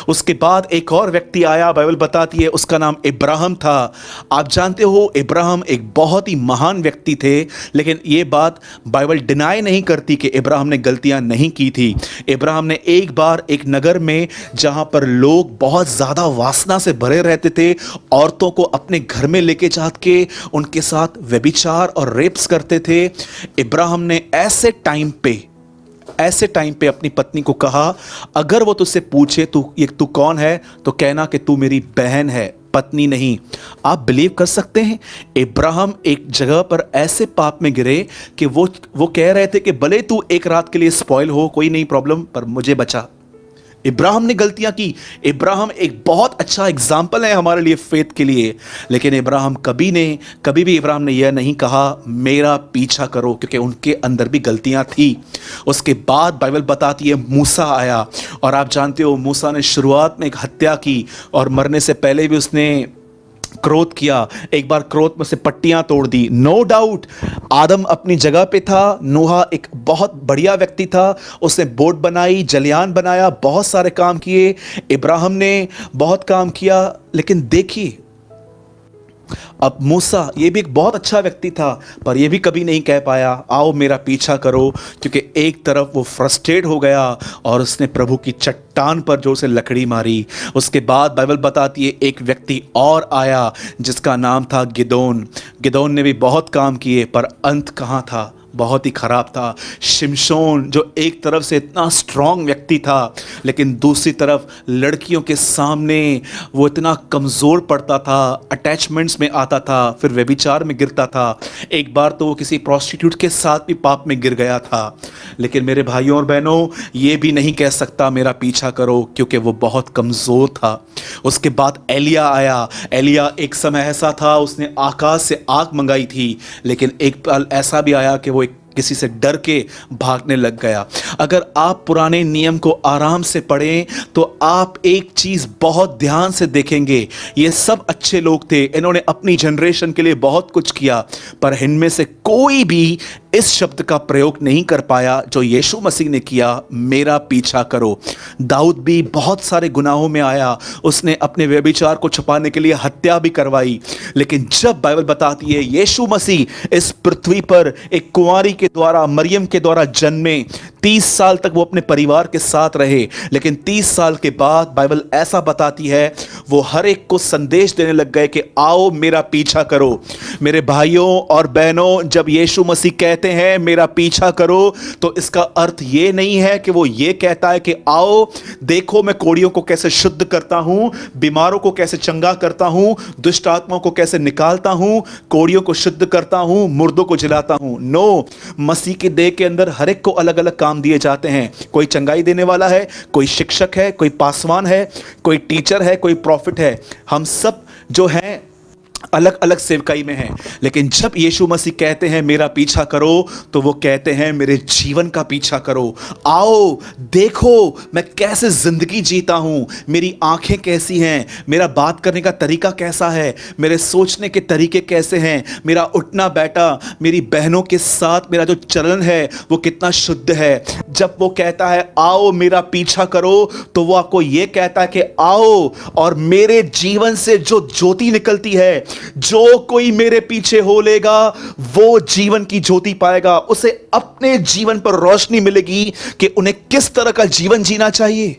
उसके बाद एक और व्यक्ति आया, बाइबल बताती है उसका नाम इब्राहिम था। आप जानते हो, इब्राहिम एक बहुत ही महान व्यक्ति थे, लेकिन ये बात बाइबल डिनाई नहीं करती कि इब्राहिम ने गलतियां नहीं की थी। इब्राहिम ने एक बार एक नगर में, जहां पर लोग बहुत ज़्यादा वासना से भरे रहते थे, औरतों को अपने घर में लेके जाके के उनके साथ व्यभिचार और रेप्स करते थे। इब्राहिम ने ऐसे टाइम पे अपनी पत्नी को कहा, अगर वो तुझसे पूछे तू कौन है, तो कहना कि तू मेरी बहन है, पत्नी नहीं। आप बिलीव कर सकते हैं, इब्राहिम एक जगह पर ऐसे पाप में गिरे कि वो कह रहे थे कि भले तू एक रात के लिए स्पॉइल हो, कोई नहीं प्रॉब्लम, पर मुझे बचा। इब्राहिम ने गलतियां की। इब्राहिम एक बहुत अच्छा एग्जाम्पल है हमारे लिए फेथ के लिए, लेकिन इब्राहिम कभी भी इब्राहिम ने यह नहीं कहा मेरा पीछा करो, क्योंकि उनके अंदर भी गलतियां थी। उसके बाद बाइबल बताती है मूसा आया, और आप जानते हो मूसा ने शुरुआत में एक हत्या की, और मरने से पहले भी उसने क्रोध किया। एक बार क्रोध में से पट्टियां तोड़ दी। नो डाउट आदम अपनी जगह पे था, नूहा एक बहुत बढ़िया व्यक्ति था, उसने बोट बनाई, जलयान बनाया, बहुत सारे काम किए। इब्राहिम ने बहुत काम किया, लेकिन देखिए अब मूसा, ये भी एक बहुत अच्छा व्यक्ति था, पर ये भी कभी नहीं कह पाया आओ मेरा पीछा करो, क्योंकि एक तरफ वो फ्रस्ट्रेट हो गया और उसने प्रभु की चट्टान पर जोर से लकड़ी मारी। उसके बाद बाइबल बताती है एक व्यक्ति और आया जिसका नाम था गिदोन। गिदोन ने भी बहुत काम किए, पर अंत कहाँ था? बहुत ही खराब था। शिमशोन जो एक तरफ से इतना स्ट्रांग व्यक्ति था, लेकिन दूसरी तरफ लड़कियों के सामने वो इतना कमज़ोर पड़ता था, अटैचमेंट्स में आता था, फिर व्यभिचार में गिरता था। एक बार तो वो किसी प्रोस्टिट्यूट के साथ भी पाप में गिर गया था। लेकिन मेरे भाइयों और बहनों, ये भी नहीं कह सकता मेरा पीछा करो, क्योंकि वो बहुत कमज़ोर था। उसके बाद एलिया आया। एलिया एक समय ऐसा था, उसने आकाश से आग मंगाई थी, लेकिन एक पल ऐसा भी आया कि वो किसी से डर के भागने लग गया। अगर आप पुराने नियम को आराम से पढ़ें तो आप एक चीज़ बहुत ध्यान से देखेंगे। ये सब अच्छे लोग थे, इन्होंने अपनी जनरेशन के लिए बहुत कुछ किया, पर इनमें से कोई भी इस शब्द का प्रयोग नहीं कर पाया जो यीशु मसीह ने किया, मेरा पीछा करो। दाऊद भी बहुत सारे गुनाहों में आया, उसने अपने व्यभिचार को छुपाने के लिए हत्या भी करवाई, लेकिन जब बाइबल बताती है यीशु मसीह इस पृथ्वी पर एक कुंवारी के द्वारा, मरियम के द्वारा जन्मे, 30 साल तक वो अपने परिवार के साथ रहे, लेकिन 30 साल के बाद बाइबल ऐसा बताती है वो हर एक को संदेश देने लग गए कि आओ मेरा पीछा करो। मेरे भाइयों और बहनों, जब यीशु मसीह कहते हैं मेरा पीछा करो, तो इसका अर्थ ये नहीं है कि वो ये कहता है कि आओ देखो मैं कोढ़ियों को कैसे शुद्ध करता हूं, बीमारों को कैसे चंगा करता हूं, दुष्ट आत्माओं को कैसे निकालता हूं, कोढ़ियों को शुद्ध करता हूं, मुर्दों को जिलाता हूं। नो, मसीह के देह के अंदर हर एक को अलग अलग काम दिए जाते हैं। कोई चंगाई देने वाला है, कोई शिक्षक है, कोई पासवान है, कोई टीचर है, कोई प्रॉफिट है। हम सब जो हैं अलग अलग सेवकाई में हैं। लेकिन जब यीशु मसीह कहते हैं मेरा पीछा करो, तो वो कहते हैं मेरे जीवन का पीछा करो। आओ देखो मैं कैसे जिंदगी जीता हूं, मेरी आंखें कैसी हैं, मेरा बात करने का तरीका कैसा है, मेरे सोचने के तरीके कैसे हैं, मेरा उठना बैठा, मेरी बहनों के साथ मेरा जो चलन है वो कितना शुद्ध है। जब वो कहता है आओ मेरा पीछा करो, तो वो आपको ये कहता है कि आओ और मेरे जीवन से जो ज्योति निकलती है, जो कोई मेरे पीछे हो लेगा वो जीवन की ज्योति पाएगा, उसे अपने जीवन पर रोशनी मिलेगी कि उन्हें किस तरह का जीवन जीना चाहिए।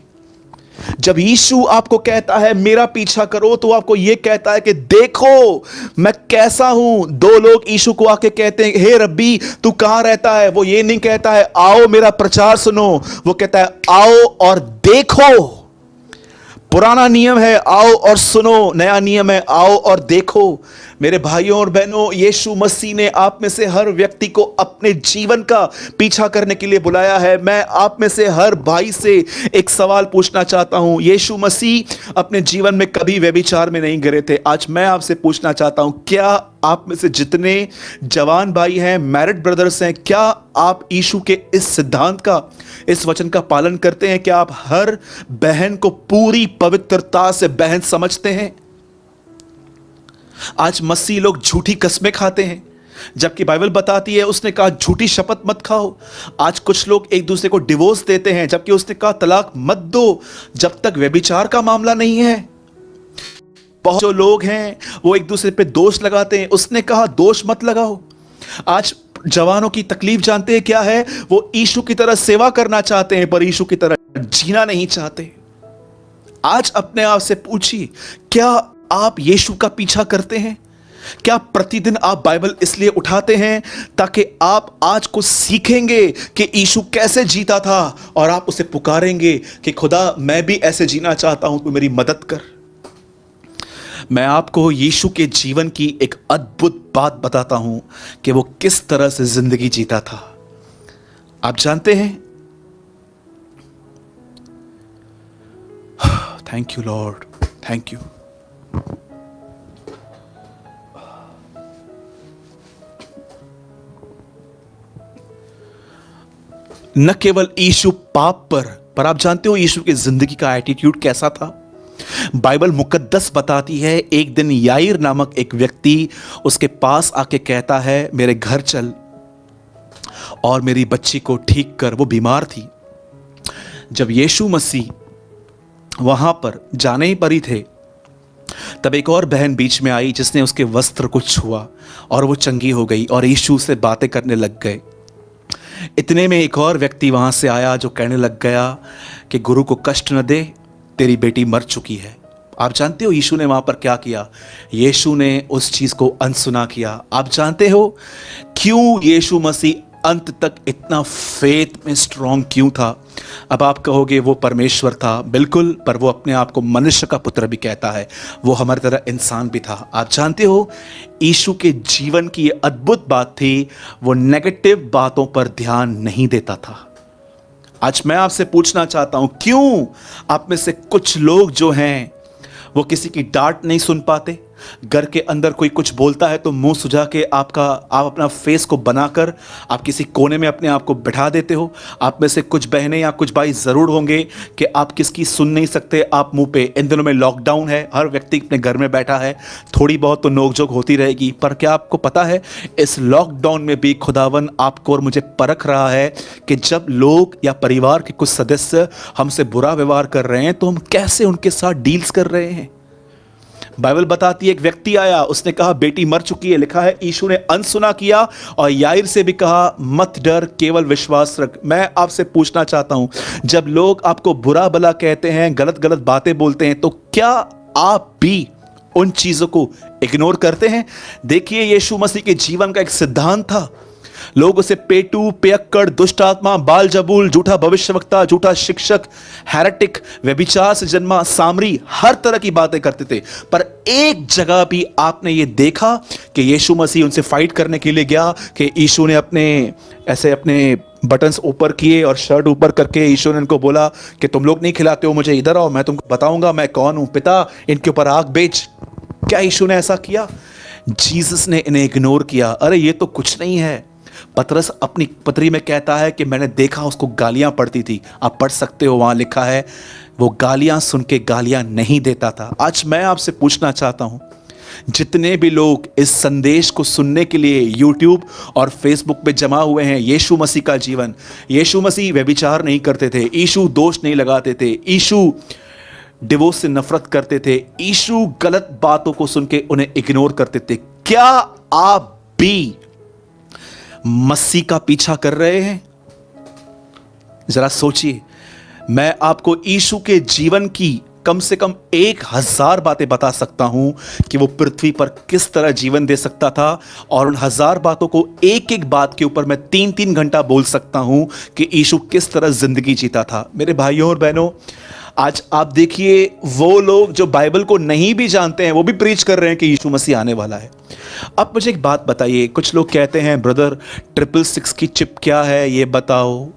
जब यीशु आपको कहता है मेरा पीछा करो, तो आपको यह कहता है कि देखो मैं कैसा हूं। दो लोग यीशु को आके कहते हैं हे रब्बी तू कहां रहता है। वो ये नहीं कहता है आओ मेरा प्रचार सुनो, वो कहता है आओ और देखो। पुराना नियम है आओ और सुनो, नया नियम है आओ और देखो। मेरे भाइयों और बहनों, यीशु मसीह ने आप में से हर व्यक्ति को अपने जीवन का पीछा करने के लिए बुलाया है। मैं आप में से हर भाई से एक सवाल पूछना चाहता हूं। यीशु मसीह अपने जीवन में कभी व्यभिचार में नहीं गिरे थे। आज मैं आपसे पूछना चाहता हूं, क्या आप में से जितने जवान भाई हैं, मैरिड ब्रदर्स हैं, क्या आप यीशु के इस सिद्धांत का, इस वचन का पालन करते हैं? क्या आप हर बहन को पूरी पवित्रता से बहन समझते हैं? आज मसीह लोग झूठी कस्में खाते हैं, जबकि बाइबल बताती है उसने कहा झूठी शपथ मत खाओ। आज कुछ लोग एक दूसरे को डिवोर्स देते हैं, जबकि उसने कहा तलाक मत दो जब तक व्यभिचार का मामला नहीं है। बहुत जो लोग हैं वो एक दूसरे पे दोष लगाते हैं, उसने कहा दोष मत लगाओ। आज जवानों की तकलीफ जानते हैं क्या है? वो यीशु की तरह सेवा करना चाहते हैं पर यीशु की तरह जीना नहीं चाहते। आज अपने आप से पूछिए, क्या आप यीशु का पीछा करते हैं? क्या प्रतिदिन आप बाइबल इसलिए उठाते हैं ताकि आप आज कुछ सीखेंगे कि यीशु कैसे जीता था, और आप उसे पुकारेंगे कि खुदा मैं भी ऐसे जीना चाहता हूं, तू मेरी मदद कर। मैं आपको यीशु के जीवन की एक अद्भुत बात बताता हूं कि वो किस तरह से जिंदगी जीता था। आप जानते हैं? Thank you Lord, thank you. न केवल यीशु पाप पर आप जानते हो यीशु की जिंदगी का एटीट्यूड कैसा था? बाइबल मुकद्दस बताती है एक दिन याईर नामक एक व्यक्ति उसके पास आके कहता है मेरे घर चल और मेरी बच्ची को ठीक कर। वो बीमार थी। जब यीशु मसीह वहां पर जाने ही पर ही थे, तब एक और बहन बीच में आई जिसने उसके वस्त्र को छुआ और वो चंगी हो गई और यीशु से बातें करने लग गए। इतने में एक और व्यक्ति वहां से आया जो कहने लग गया कि गुरु को कष्ट न दे, तेरी बेटी मर चुकी है। आप जानते हो यीशु ने वहां पर क्या किया? यीशु ने उस चीज को अनसुना किया। आप जानते हो क्यों यीशु मसीह अंत तक इतना फेथ में स्ट्रांग क्यों था? अब आप कहोगे वो परमेश्वर था, बिल्कुल, पर वो अपने आप को मनुष्य का पुत्र भी कहता है, वो हमारी तरह इंसान भी था। आप जानते हो, यीशु के जीवन की ये अद्भुत बात थी, वो नेगेटिव बातों पर ध्यान नहीं देता था। आज मैं आपसे पूछना चाहता हूं, क्यों आप में से कुछ लोग जो हैं वो किसी की डांट नहीं सुन पाते? घर के अंदर कोई कुछ बोलता है तो मुंह सुझा के आप अपना फेस को बनाकर आप किसी कोने में अपने आप को बिठा देते हो। आप में से कुछ बहनें या कुछ भाई ज़रूर होंगे कि आप किसकी सुन नहीं सकते, आप मुंह पे। इन दिनों में लॉकडाउन है, हर व्यक्ति अपने घर में बैठा है, थोड़ी बहुत तो नोकझोंक होती रहेगी, पर क्या आपको पता है इस लॉकडाउन में भी खुदावन आपको और मुझे परख रहा है कि जब लोग या परिवार के कुछ सदस्य हमसे बुरा व्यवहार कर रहे हैं तो हम कैसे उनके साथ डील्स कर रहे हैं। बाइबल बताती है, एक व्यक्ति आया, उसने कहा बेटी मर चुकी है। लिखा है यीशु ने अनसुना किया और याईर से भी कहा मत डर, केवल विश्वास रख। मैं आपसे पूछना चाहता हूं, जब लोग आपको बुरा भला कहते हैं, गलत गलत बातें बोलते हैं, तो क्या आप भी उन चीजों को इग्नोर करते हैं? देखिए, यीशु मसीह के जीवन का एक सिद्धांत था। लोग उसे पेटू, पियक्कड़, दुष्ट आत्मा, बाल जबूल, झूठा भविष्यवक्ता, झूठा शिक्षक, हेरेटिक, व्यभिचार से जन्मा, सामरी, हर तरह की बातें करते थे। पर एक जगह भी आपने ये देखा कि यीशु मसीह उनसे फाइट करने के लिए गया, कि यीशु ने अपने बटन्स ऊपर किए और शर्ट ऊपर करके यीशु ने उनको बोला कि तुम लोग नहीं खिलाते हो, मुझे इधर आओ, मैं तुमको बताऊंगा मैं कौन हूं। पिता, इनके ऊपर आग बेच। क्या यीशु ने ऐसा किया? जीसस ने इन्हें इग्नोर किया। अरे ये तो कुछ नहीं है। पतरस अपनी पत्री में कहता है कि मैंने देखा उसको गालियां पड़ती थी। आप पढ़ सकते हो, वहां लिखा है वो गालियां सुन के गालियां नहीं देता था। आज मैं आपसे पूछना चाहता हूं, जितने भी लोग इस संदेश को सुनने के लिए यूट्यूब और फेसबुक पे जमा हुए हैं, यीशु मसीह का जीवन, यीशु मसीह व्यभिचार नहीं करते थे, यीशु दोष नहीं लगाते थे, यीशु डिवोर्स से नफरत करते थे, यीशु गलत बातों को सुन के उन्हें इग्नोर करते थे, क्या आप भी मसीह का पीछा कर रहे हैं? जरा सोचिए। मैं आपको यीशु के जीवन की कम से कम 1000 बातें बता सकता हूं कि वो पृथ्वी पर किस तरह जीवन दे सकता था, और उन 1000 बातों को एक एक बात के ऊपर मैं 3-3 घंटा बोल सकता हूं कि यीशु किस तरह जिंदगी जीता था। मेरे भाइयों और बहनों, आज आप देखिए, वो लोग जो बाइबल को नहीं भी जानते हैं वो भी प्रीच कर रहे हैं कि यीशु मसीह आने वाला है। अब मुझे एक बात बताइए, कुछ लोग कहते हैं ब्रदर 666 की चिप क्या है ये बताओ,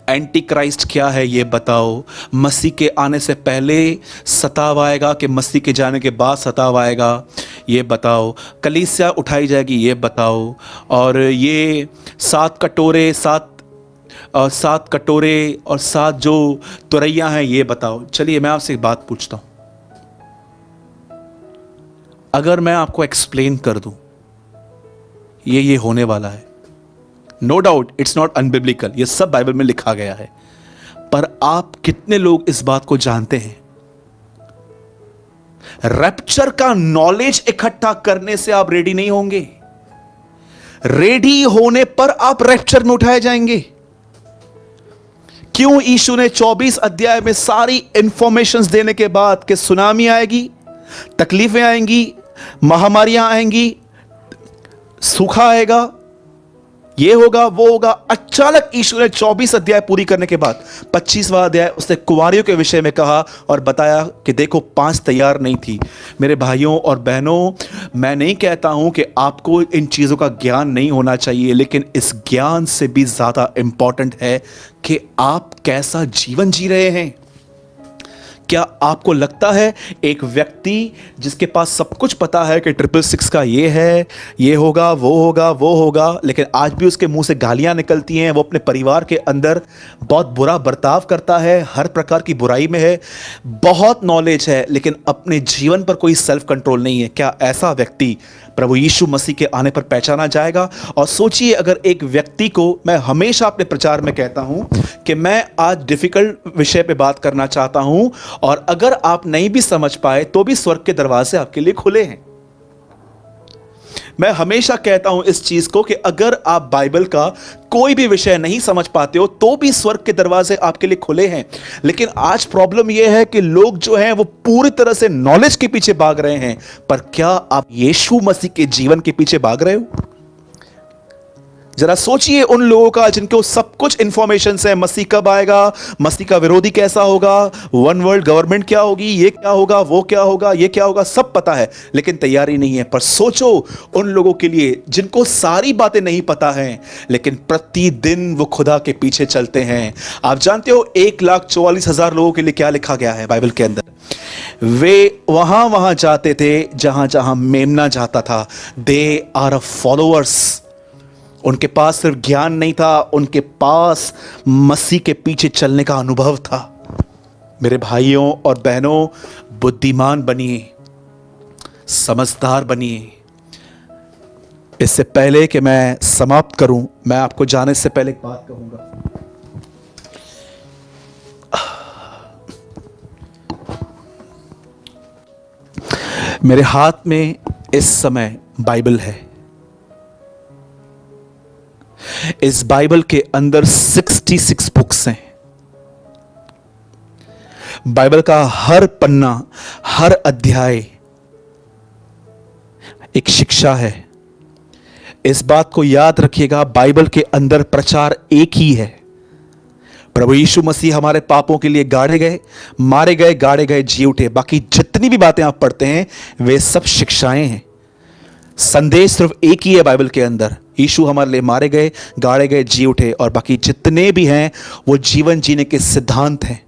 एंटी क्राइस्ट क्या है ये बताओ, मसीह के आने से पहले सताव आएगा कि मसीह के जाने के बाद सताव आएगा ये बताओ, कलीसिया उठाई जाएगी ये बताओ, और ये 7 कटोरे और 7 जो तुरैयां हैं ये बताओ। चलिए मैं आपसे एक बात पूछता हूं, अगर मैं आपको एक्सप्लेन कर दूं ये होने वाला है, नो डाउट इट्स नॉट अनबिब्लिकल, ये सब बाइबल में लिखा गया है, पर आप कितने लोग इस बात को जानते हैं? रैप्चर का नॉलेज इकट्ठा करने से आप रेडी नहीं होंगे, रेडी होने पर आप रैप्चर में उठाए जाएंगे। क्यों यीशु ने 24 अध्याय में सारी इंफॉर्मेशंस देने के बाद कि सुनामी आएगी, तकलीफें आएंगी, महामारियां आएंगी, सूखा आएगा, ये होगा वो होगा, अचानक यीशु ने 24 अध्याय पूरी करने के बाद 25वां अध्याय उसने कुंवारियों के विषय में कहा और बताया कि देखो 5 तैयार नहीं थी। मेरे भाइयों और बहनों, मैं नहीं कहता हूं कि आपको इन चीज़ों का ज्ञान नहीं होना चाहिए, लेकिन इस ज्ञान से भी ज़्यादा इंपॉर्टेंट है कि आप कैसा जीवन जी रहे हैं। क्या आपको लगता है एक व्यक्ति जिसके पास सब कुछ पता है कि 666 का ये है, ये होगा, वो होगा, लेकिन आज भी उसके मुंह से गालियां निकलती हैं, वो अपने परिवार के अंदर बहुत बुरा बर्ताव करता है, हर प्रकार की बुराई में है, बहुत नॉलेज है, लेकिन अपने जीवन पर कोई सेल्फ कंट्रोल नहीं है? क्या ऐसा व्यक्ति प्रभु यीशु मसीह के आने पर पहचाना जाएगा? और सोचिए, अगर एक व्यक्ति को, मैं हमेशा अपने प्रचार में कहता हूं कि मैं आज डिफिकल्ट विषय पे बात करना चाहता हूं, और अगर आप नहीं भी समझ पाए तो भी स्वर्ग के दरवाजे आपके लिए खुले हैं। मैं हमेशा कहता हूं इस चीज को कि अगर आप बाइबल का कोई भी विषय नहीं समझ पाते हो तो भी स्वर्ग के दरवाजे आपके लिए खुले हैं। लेकिन आज प्रॉब्लम यह है कि लोग जो हैं वो पूरी तरह से नॉलेज के पीछे भाग रहे हैं, पर क्या आप यीशु मसीह के जीवन के पीछे भाग रहे हो? जरा सोचिए उन लोगों का जिनको सब कुछ इंफॉर्मेशन है, मसीह कब आएगा, मसीह का विरोधी कैसा होगा, वन वर्ल्ड गवर्नमेंट क्या होगी, ये क्या होगा, वो क्या होगा, ये क्या होगा, सब पता है, लेकिन तैयारी नहीं है। पर सोचो उन लोगों के लिए जिनको सारी बातें नहीं पता है, लेकिन प्रतिदिन वो खुदा के पीछे चलते हैं। आप जानते हो 1,44,000 लोगों के लिए क्या लिखा गया है बाइबल के अंदर? वे वहां वहां जाते थे जहां जहां मेमना जाता था। They are a followers. उनके पास सिर्फ ज्ञान नहीं था, उनके पास मसीह के पीछे चलने का अनुभव था। मेरे भाइयों और बहनों, बुद्धिमान बनिए, समझदार बनिए। इससे पहले कि मैं समाप्त करूं, मैं आपको जाने से पहले एक बात कहूंगा। मेरे हाथ में इस समय बाइबल है। इस बाइबल के अंदर 66 बुक्स हैं। बाइबल का हर पन्ना, हर अध्याय एक शिक्षा है। इस बात को याद रखिएगा, बाइबल के अंदर प्रचार एक ही है। प्रभु यीशु मसीह हमारे पापों के लिए गाड़े गए, मारे गए, गाड़े गए, जी उठे। बाकी जितनी भी बातें आप पढ़ते हैं वे सब शिक्षाएं हैं। संदेश सिर्फ एक ही है बाइबल के अंदर, यीशु हमारे लिए मारे गए, गाड़े गए, जी उठे, और बाकी जितने भी हैं वो जीवन जीने के सिद्धांत हैं।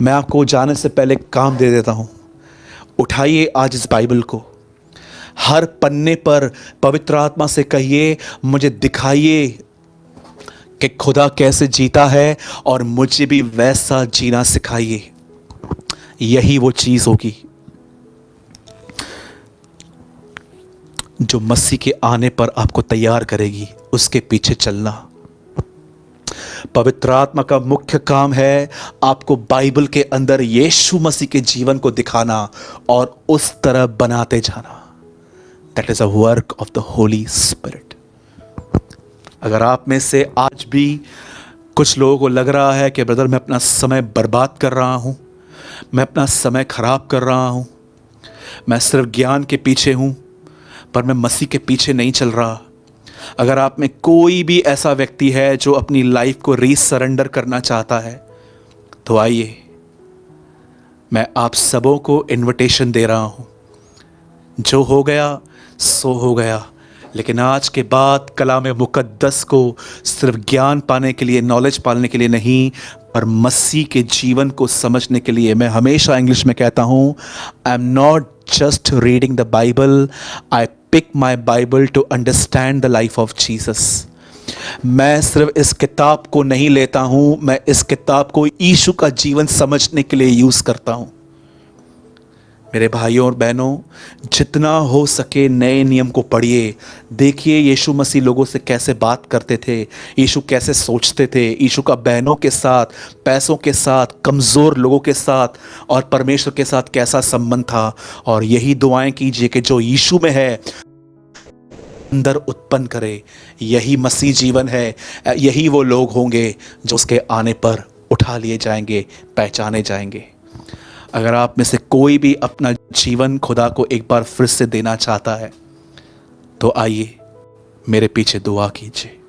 मैं आपको जाने से पहले काम दे देता हूं। उठाइए आज इस बाइबल को, हर पन्ने पर पवित्र आत्मा से कहिए, मुझे दिखाइए कि खुदा कैसे जीता है और मुझे भी वैसा जीना सिखाइए। यही वो चीज होगी जो मसीह के आने पर आपको तैयार करेगी, उसके पीछे चलना। पवित्र आत्मा का मुख्य काम है आपको बाइबल के अंदर यीशु मसीह के जीवन को दिखाना और उस तरह बनाते जाना। That is a work of the holy spirit. अगर आप में से आज भी कुछ लोगों को लग रहा है कि ब्रदर मैं अपना समय बर्बाद कर रहा हूं, मैं अपना समय खराब कर रहा हूं, मैं सिर्फ ज्ञान के पीछे हूं पर मैं मसीह के पीछे नहीं चल रहा, अगर आप में कोई भी ऐसा व्यक्ति है जो अपनी लाइफ को रीसरेंडर करना चाहता है, तो आइए, मैं आप सबों को इनविटेशन दे रहा हूं। जो हो गया सो हो गया, लेकिन आज के बाद कलाम मुकद्दस को सिर्फ ज्ञान पाने के लिए, नॉलेज पाने के लिए नहीं, पर मसीह के जीवन को समझने के लिए। मैं हमेशा इंग्लिश में कहता हूं, I am not just reading the Bible, I pick my Bible to understand the life of Jesus. मैं सिर्फ इस किताब को नहीं लेता हूं, मैं इस किताब को यीशु का जीवन समझने के लिए यूज करता हूं। मेरे भाइयों और बहनों, जितना हो सके नए नियम को पढ़िए। देखिए यीशु मसीह लोगों से कैसे बात करते थे, यीशु कैसे सोचते थे, यीशु का बहनों के साथ, पैसों के साथ, कमज़ोर लोगों के साथ और परमेश्वर के साथ कैसा संबंध था। और यही दुआएं कीजिए कि जो यीशु में है अंदर उत्पन्न करे। यही मसीह जीवन है, यही वो लोग होंगे जो उसके आने पर उठा लिए जाएंगे, पहचाने जाएंगे। अगर आप में से कोई भी अपना जीवन खुदा को एक बार फिर से देना चाहता है, तो आइए मेरे पीछे दुआ कीजिए।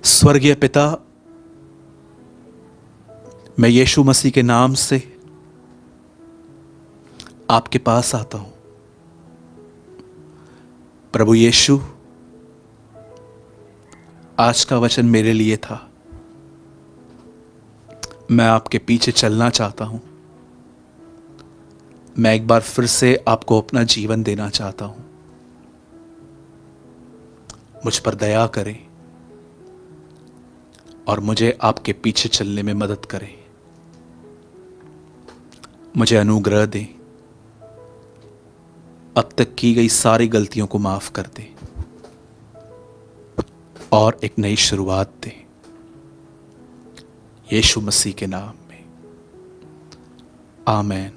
स्वर्गीय पिता, मैं यीशु मसीह के नाम से आपके पास आता हूं। प्रभु यीशु, आज का वचन मेरे लिए था। मैं आपके पीछे चलना चाहता हूं। मैं एक बार फिर से आपको अपना जीवन देना चाहता हूं। मुझ पर दया करें और मुझे आपके पीछे चलने में मदद करें। मुझे अनुग्रह दें, अब तक की गई सारी गलतियों को माफ कर दें और एक नई शुरुआत दें। यीशु मसीह के नाम में, आमीन।